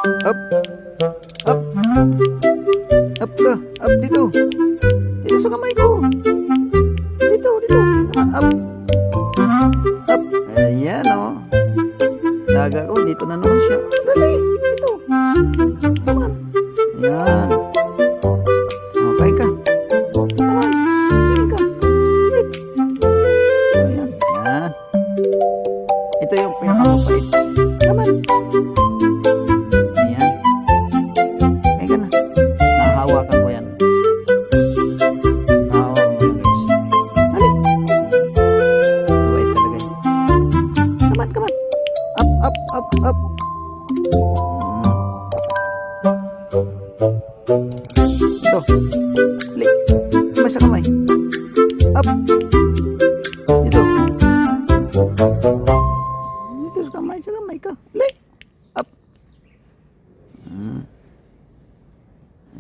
Up. Up. Up ka. Up dito. Dito sa kamay ko. Dito, dito. Up. Up. Ayan o. Daga ko. Dito na naman siya. Dali. Dito. Come on. Ayan. Okay ka. Come on. Kain ka. Ayan. Ayan. Ito yung pinakamapait. Come on. Ayan. Kain ka na. Nahahawakan ko yan. Nahahawakan ko yan guys. Dali. Mabait talaga yun. Come on, come on. Up, up, up, up. Ito. Dali. Kamay sa kamay. Up. Dito. Dito sa kamay ka. Dali. Up.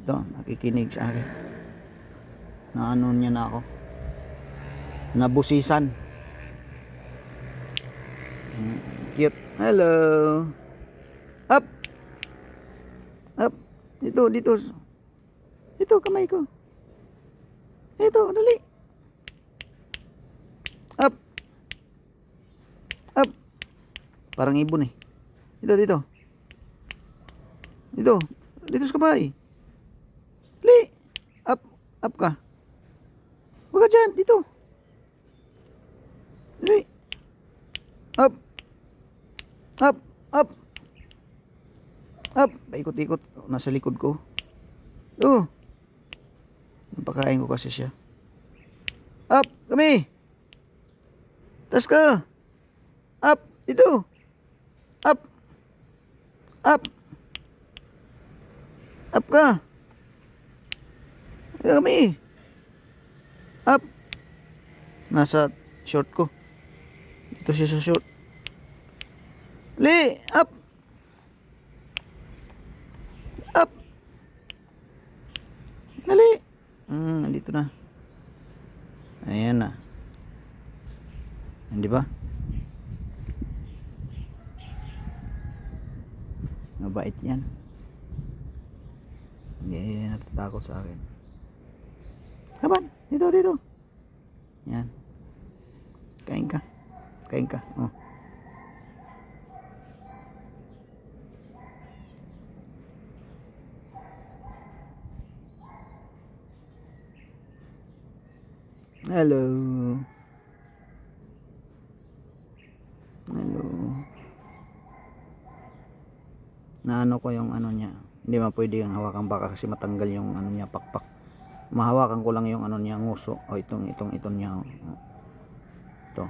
Ito, nakikinig sa akin. Na ano niya na ako. Nabusisan. Cute. Hello. Up. Up. Dito, dito. Dito, kamay ko. Dito, dali. Up. Up. Parang ibon eh. Dito, dito. Dito. Dito sa kamay. Dali. Up. Up ka. Huwag ka dyan. Dito. Dali. Up. Up. Up. Up. Paikot-ikot. Nasa likod ko. Napakain ko kasi siya. Up. Kami. Tas ka. Up. Dito. Up. Up. Up ka. Kami. Up. Nasa short ko. Dito siya sa short. Li. Up. Up. Dali. Dito na. Ayan na. Hindi ba? Mabait yan. Hindi natatakot sa akin. Kaban, dito, dito. Yan. Kain ka. Kain ka. Oh. Hello. Hello. Naano ko yung ano niya. Hindi man pwede yung hawakan baka kasi matanggal yung ano niya, pakpak. Mahawakan ko lang yung ano niya, nguso. O itong niya. Ito.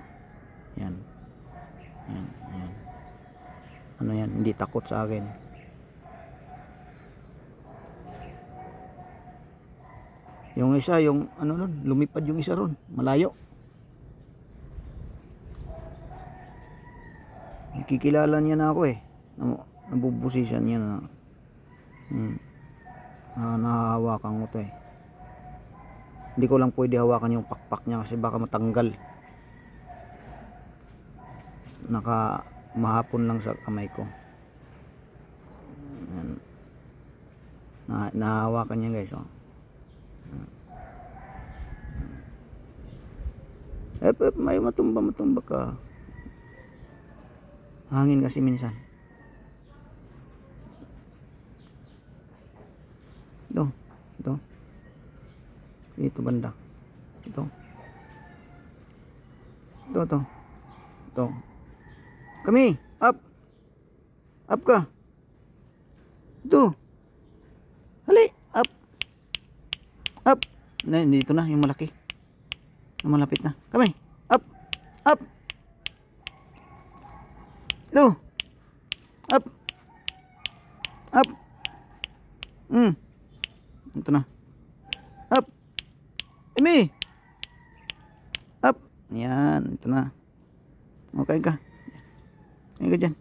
Yan. Yan, yan. Ano yan, hindi takot sa akin. Yung isa, yung ano nun, lumipad yung isa ron, malayo. Nakikilala niya na ako eh. Nabubusisyan niya na. Nahahawakan ko to eh. Hindi ko lang pwede hawakan yung pakpak niya kasi baka matanggal. Mahapon lang sa kamay ko. Nahahawakan niya guys oh. May matumba ka. Hangin kasi minsan. Ito. Dito banda. Ito. Kami, up. Up ka. Ito. Hali, up. Up. Dito na yung malaki. Malapit na. Kami. Up. Up. Ito. Up. Up. Ito na. Up. Emi. Up. Yan. Ito na. Okay ka. Kain ka dyan.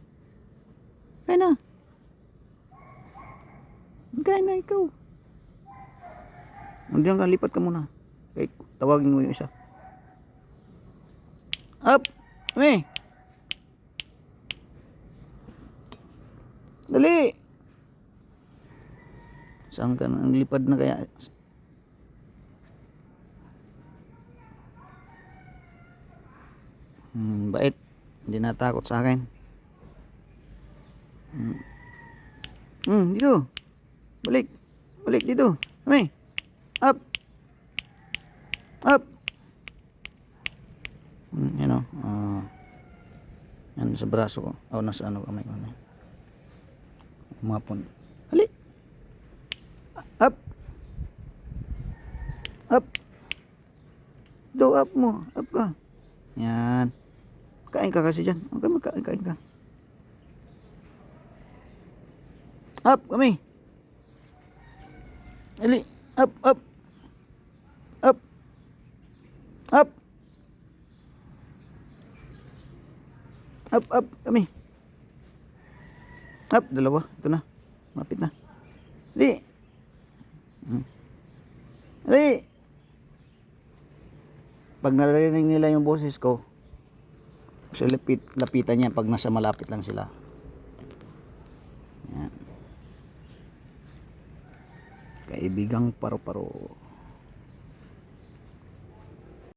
Kain na. Kain na ikaw. Diyan ka. Lipat ka muna. Okay. Tawagin mo yung isa. Up. Emi. Dali. Saan ka nang lipad na kaya? Bait. Hindi natakot sa akin. Dito. Balik. Balik dito. Kami. Up. Up. Yan o. Yan sa braso ko. Nasa ano kamay ko. Umapon. Hali. Up. Up. Do up mo. Up ka. Yan. Kain ka kasi dyan. Okay, kain ka. Up kami. Ali. Up, up. Up. Up. Up, up kami. Up, dalawa. Ito na. Mapit na. Ali. Ali. Pag narinig nila yung boses ko, so lapitan niya pag nasa malapit lang sila. Yan. Kaibigang paro-paro.